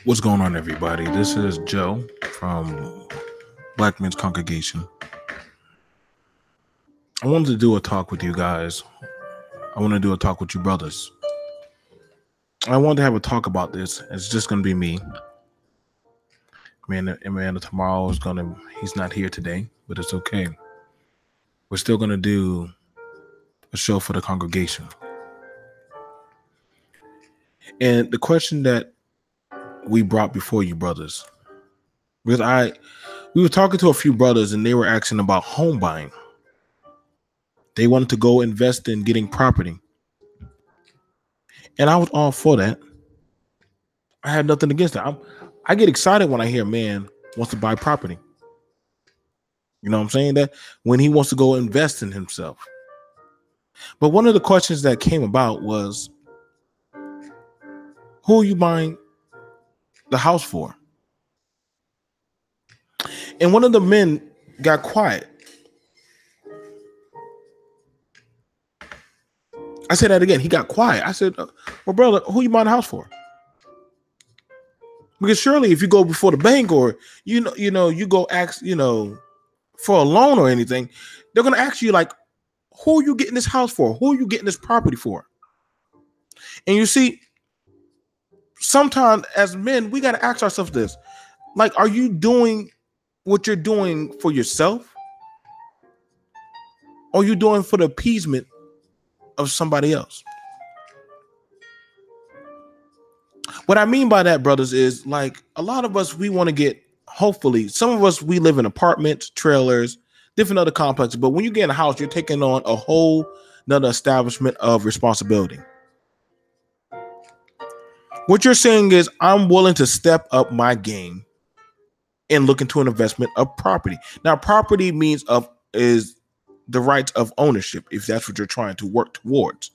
What's going on, everybody? This is Joe from Black Men's Congregation. I wanted to do a talk with you guys. I want to do a talk with you brothers. I wanted to have a talk about this. It's just going to be me. Amanda tomorrow he's not here today, but it's okay. We're still going to do a show for the congregation. And the question that we brought before you brothers, because we were talking to a few brothers and they were asking about home buying. They wanted to go invest in getting property. And I was all for that. I had nothing against that. I get excited when I hear a man wants to buy property. You know what I'm saying? That when he wants to go invest in himself. But one of the questions that came about was, who are you buying the house for? And one of the men got quiet. I said that again. He got quiet. I said, well, brother, who you buying the house for? Because surely if you go before the bank or, you go ask, for a loan or anything, they're going to ask you, like, who are you getting this house for? Who are you getting this property for? And you see, sometimes as men, we got to ask ourselves this. Like, are you doing what you're doing for yourself? Or are you doing for the appeasement of somebody else? What I mean by that, brothers, is like a lot of us, we want to get, hopefully, some of us, we live in apartments, trailers, different other complexes. But when you get in a house, you're taking on a whole nother establishment of responsibility. What you're saying is, I'm willing to step up my game and look into an investment of property. Now, property is the rights of ownership, if that's what you're trying to work towards.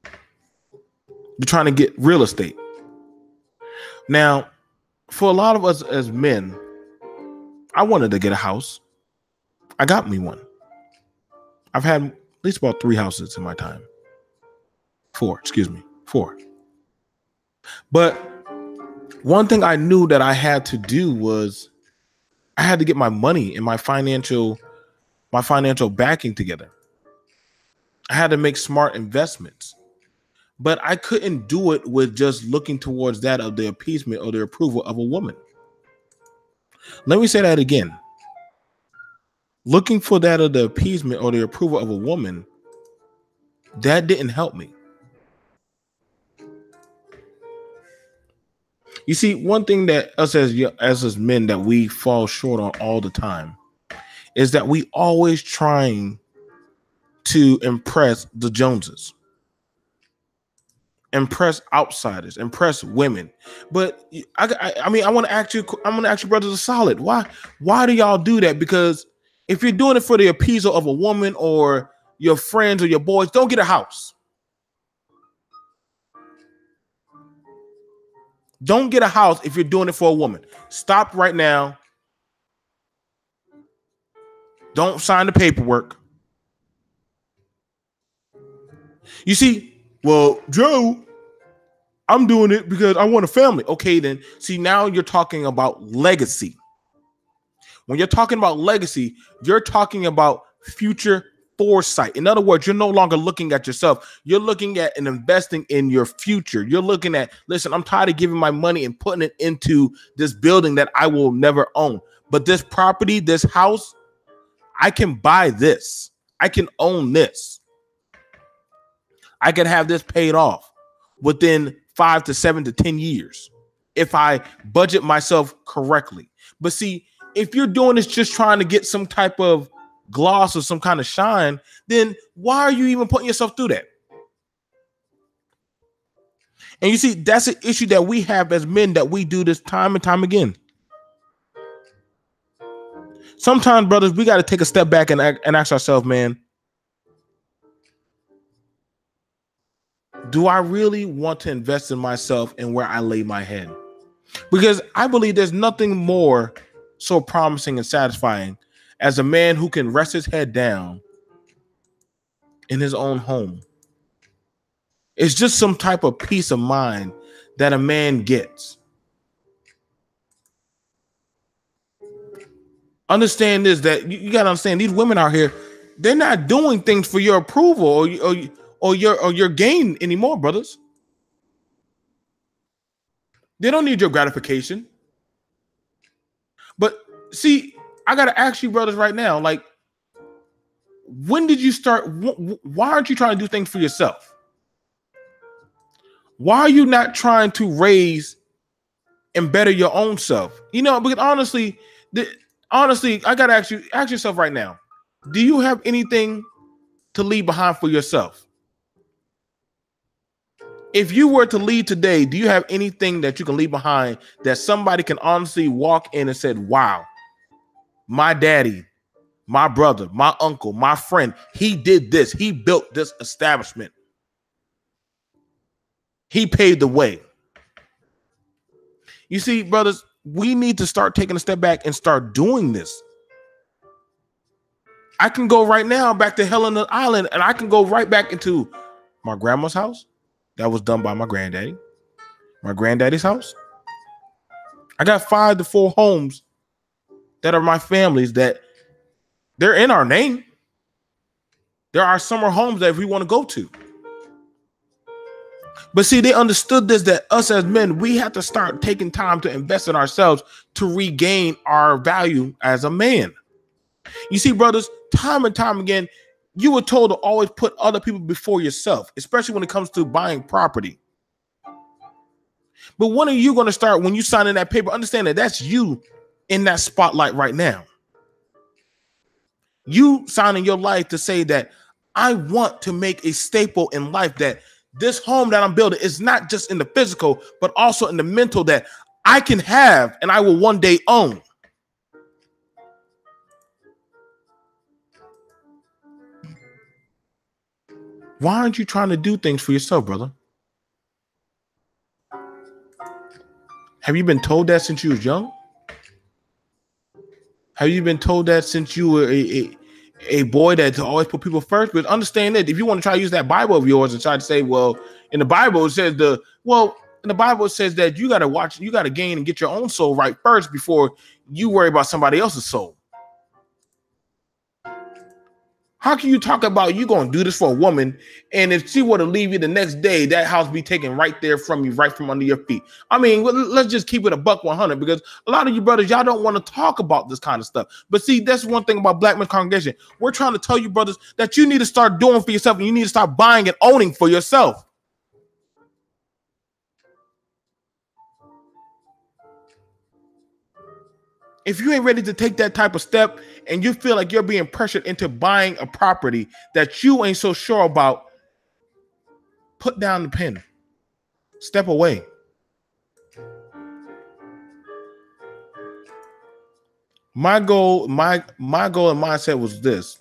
You're trying to get real estate. Now, for a lot of us as men, I wanted to get a house. I got me one. I've had at least about 3 houses in my time. 4. But one thing I knew that I had to do was I had to get my money and my financial backing together. I had to make smart investments. But I couldn't do it with just looking towards that of the appeasement or the approval of a woman. Let me say that again. Looking for that of the appeasement or the approval of a woman, that didn't help me. You see, one thing that us as men that we fall short on all the time is that we always trying to impress the Joneses. Impress outsiders, impress women. But I want to ask you, brothers, a solid. Why do y'all do that? Because if you're doing it for the appeasal of a woman or your friends or your boys, don't get a house. Don't get a house if you're doing it for a woman. Stop right now. Don't sign the paperwork. You see, well, Joe, I'm doing it because I want a family. Okay, then. See, now you're talking about legacy. When you're talking about legacy, you're talking about future foresight. In other words, you're no longer looking at yourself. You're looking at and investing in your future. You're looking at, listen, I'm tired of giving my money and putting it into this building that I will never own. But this property, this house, I can buy this. I can own this. I can have this paid off within 5 to 7 to 10 years if I budget myself correctly. But see, if you're doing this just trying to get some type of gloss or some kind of shine, then why are you even putting yourself through that? And you see, that's an issue that we have as men, that we do this time and time again. Sometimes, brothers, we got to take a step back and ask ourselves, man, do I really want to invest in myself and where I lay my head? Because I believe there's nothing more so promising and satisfying as a man who can rest his head down in his own home. It's just some type of peace of mind that a man gets. Understand this, that you got to understand these women out here, they're not doing things for your approval or your gain anymore, brothers. They don't need your gratification. But see, I got to ask you, brothers, right now, like, when did you start? Why aren't you trying to do things for yourself? Why are you not trying to raise and better your own self? You know, because honestly, I got to ask yourself right now, do you have anything to leave behind for yourself? If you were to leave today, do you have anything that you can leave behind that somebody can honestly walk in and said, wow, my daddy, my brother, my uncle, my friend, he did this. He built this establishment. He paved the way. You see, brothers, we need to start taking a step back and start doing this. I can go right now back to Helena Island, and I can go right back into my grandma's house. That was done by my granddaddy. My granddaddy's house. I got 5 to 4 homes that are my family's that they're in our name. There are summer homes that we want to go to. But see, they understood this, that us as men, we have to start taking time to invest in ourselves to regain our value as a man. You see, brothers, time and time again, you were told to always put other people before yourself, especially when it comes to buying property. But when are you going to start, when you sign in that paper, understand that that's you in that spotlight right now. You signing your life to say that I want to make a staple in life, that this home that I'm building is not just in the physical, but also in the mental, that I can have and I will one day own. Why aren't you trying to do things for yourself, brother? Have you been told that since you was young? Have you been told that since you were a boy, that to always put people first? But understand that if you want to try to use that Bible of yours and try to say, well, in the Bible it says that you got to watch, you got to gain and get your own soul right first before you worry about somebody else's soul. How can you talk about you going to do this for a woman, and if she were to leave you the next day, that house be taken right there from you, right from under your feet? I mean, let's just keep it a buck 100, because a lot of you brothers, y'all don't want to talk about this kind of stuff. But see, that's one thing about Black Men's Congregation. We're trying to tell you, brothers, that you need to start doing for yourself, and you need to start buying and owning for yourself. If you ain't ready to take that type of step and you feel like you're being pressured into buying a property that you ain't so sure about, put down the pen. Step away. My goal and mindset was this.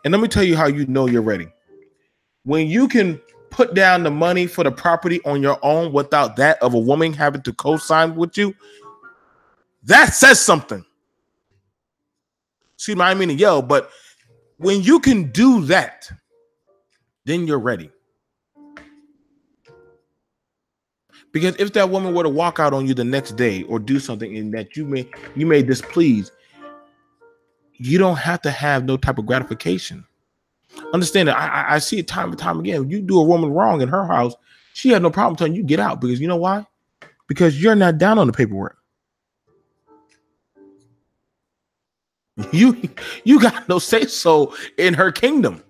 And let me tell you how you know you're ready. When you can put down the money for the property on your own without that of a woman having to co-sign with you, that says something. See, I mean to yell, but when you can do that, then you're ready. Because if that woman were to walk out on you the next day or do something in that you may displease, you don't have to have no type of gratification. Understand that I see it time and time again. When you do a woman wrong in her house, she had no problem telling you get out, because you know why? Because you're not down on the paperwork. You got no say so in her kingdom.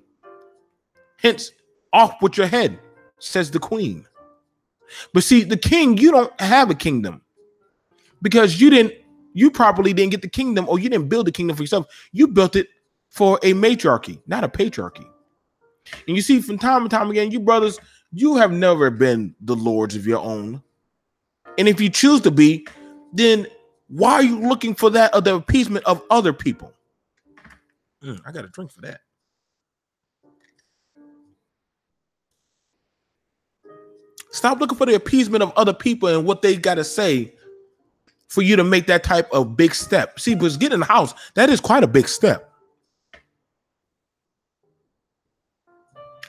Hence, off with your head, says the queen. But see, the king, you don't have a kingdom, because you probably didn't get the kingdom, or you didn't build the kingdom for yourself. You built it for a matriarchy, not a patriarchy. And you see, from time to time again, you brothers, you have never been the lords of your own. And if you choose to be, then why are you looking for that of the appeasement of other people? I got a drink for that. Stop looking for the appeasement of other people and what they got to say for you to make that type of big step. See, because getting a house, that is quite a big step.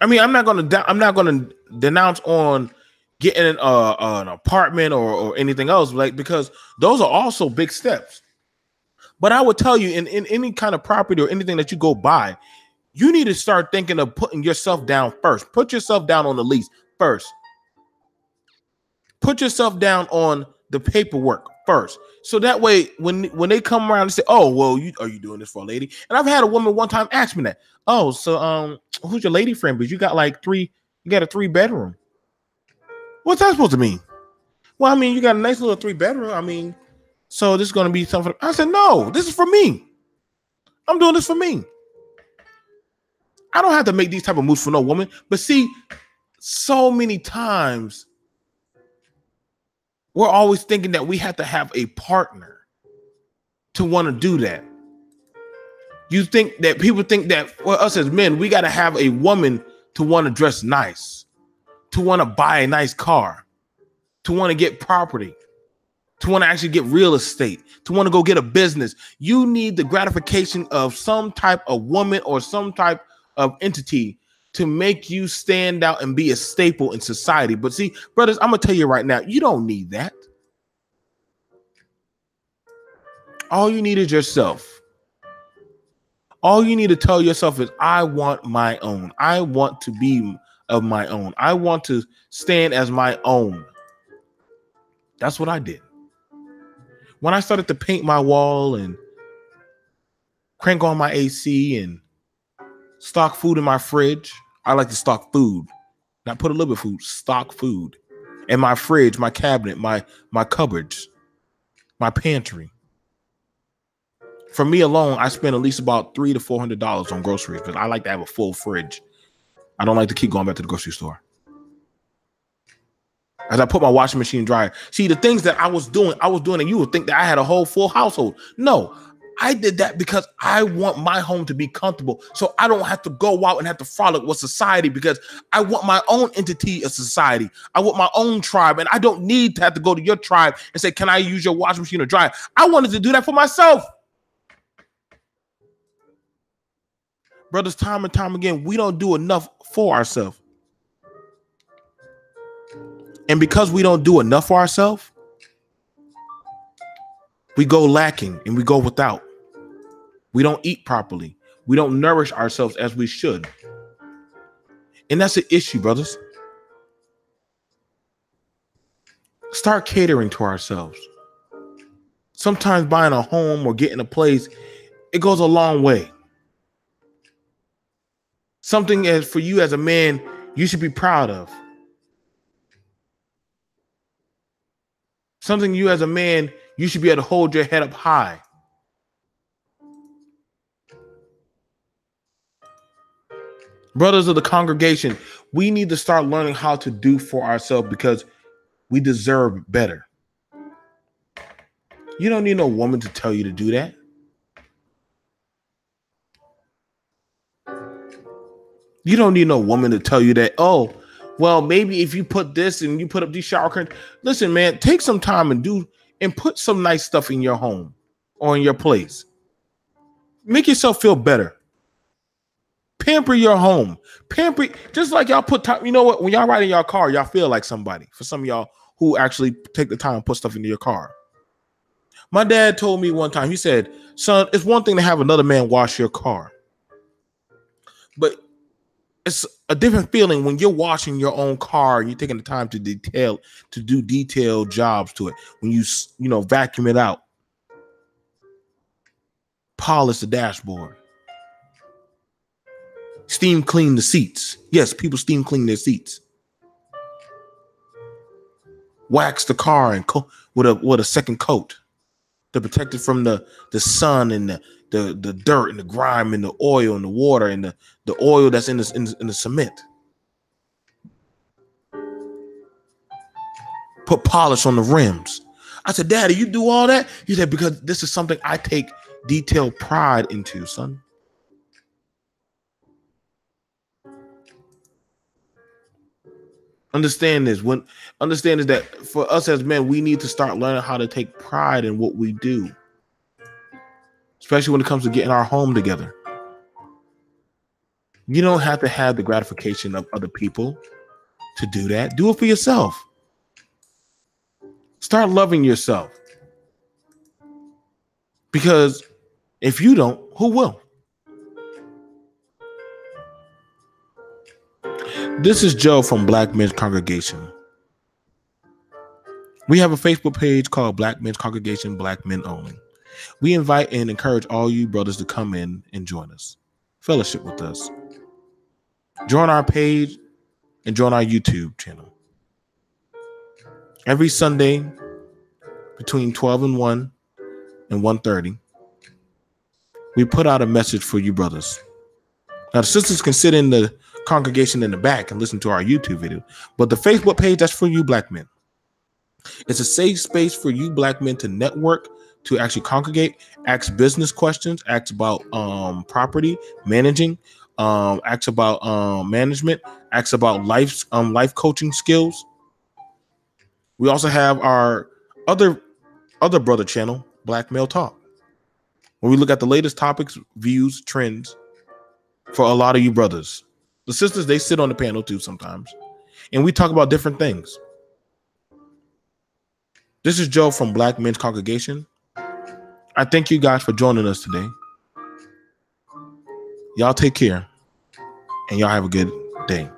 I mean, I'm not going to denounce on getting an apartment or anything else, like, because those are also big steps. But I would tell you, in any kind of property or anything that you go buy, you need to start thinking of putting yourself down first. Put yourself down on the lease first. Put yourself down on the paperwork first. So that way, when they come around and say, "Oh, well, are you doing this for a lady?" And I've had a woman one time ask me that. "Oh, so who's your lady friend? But you got a 3-bedroom. What's that supposed to mean?" "Well, I mean, you got a nice little 3-bedroom. I mean, so this is going to be something." I said, "No, this is for me. I'm doing this for me. I don't have to make these type of moves for no woman." But see, so many times we're always thinking that we have to have a partner to want to do that. People think that for us as men, we got to have a woman to want to dress nice, to want to buy a nice car, to want to get property, to want to actually get real estate, to want to go get a business. You need the gratification of some type of woman or some type of entity to make you stand out and be a staple in society. But see, brothers, I'm going to tell you right now, you don't need that. All you need is yourself. All you need to tell yourself is, I want my own. I want to be of my own. I want to stand as my own. That's what I did. When I started to paint my wall and crank on my AC and stock food in my fridge, I like to stock food, not put a little bit of food, stock food in my fridge, my cabinet, my cupboards, my pantry. For me alone, I spend at least about $300 to $400 on groceries because I like to have a full fridge. I don't like to keep going back to the grocery store. As I put my washing machine dryer, see, the things that I was doing, and you would think that I had a whole full household. No, I did that because I want my home to be comfortable, so I don't have to go out and have to frolic with society, because I want my own entity of society. I want my own tribe, and I don't need to have to go to your tribe and say, "Can I use your washing machine or dryer?" I wanted to do that for myself. Brothers, time and time again, we don't do enough for ourselves. And because we don't do enough for ourselves, we go lacking and we go without. We don't eat properly. We don't nourish ourselves as we should. And that's an issue, brothers. Start catering to ourselves. Sometimes buying a home or getting a place, it goes a long way. Something as for you as a man, you should be proud of. Something you as a man, you should be able to hold your head up high. Brothers of the congregation, we need to start learning how to do for ourselves, because we deserve better. You don't need no woman to tell you to do that. You don't need no woman to tell you that, "Oh, well, maybe if you put this and you put up these shower curtains." Listen, man, take some time and put some nice stuff in your home or in your place. Make yourself feel better. Pamper your home. Pamper, just like y'all put time. You know what? When y'all ride in your car, y'all feel like somebody. For some of y'all who actually take the time and put stuff into your car. My dad told me one time, he said, "Son, it's one thing to have another man wash your car, but it's a different feeling when you're washing your own car and you're taking the time to do detailed jobs to it. When you vacuum it out, polish the dashboard, steam clean the seats." Yes, people steam clean their seats. Wax the car and with a second coat to protect it from the sun and the dirt and the grime and the oil and the water and the oil that's in the cement. Put polish on the rims. I said, "Daddy, you do all that?" He said, "Because this is something I take detailed pride into, son." Understand this. Understand is that for us as men, we need to start learning how to take pride in what we do, especially when it comes to getting our home together. You don't have to have the gratification of other people to do that. Do it for yourself. Start loving yourself. Because if you don't, who will? This is Joe from Black Men's Congregation. We have a Facebook page called Black Men's Congregation, Black Men Only. We invite and encourage all you brothers to come in and join us, fellowship with us. Join our page and join our YouTube channel. Every Sunday between 12 and 1 and 1:30, we put out a message for you brothers. Now, the sisters can sit in the congregation in the back and listen to our YouTube video, but the Facebook page, that's for you black men. It's a safe space for you black men to network, to actually congregate, ask business questions, ask about property managing, ask about management, ask about life coaching skills. We also have our other brother channel, Black Male Talk, where we look at the latest topics, views, trends for a lot of you brothers. The sisters, they sit on the panel too sometimes, and we talk about different things. This is Joe from Black Men's Congregation. I thank you guys for joining us today. Y'all take care, and y'all have a good day.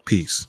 Peace.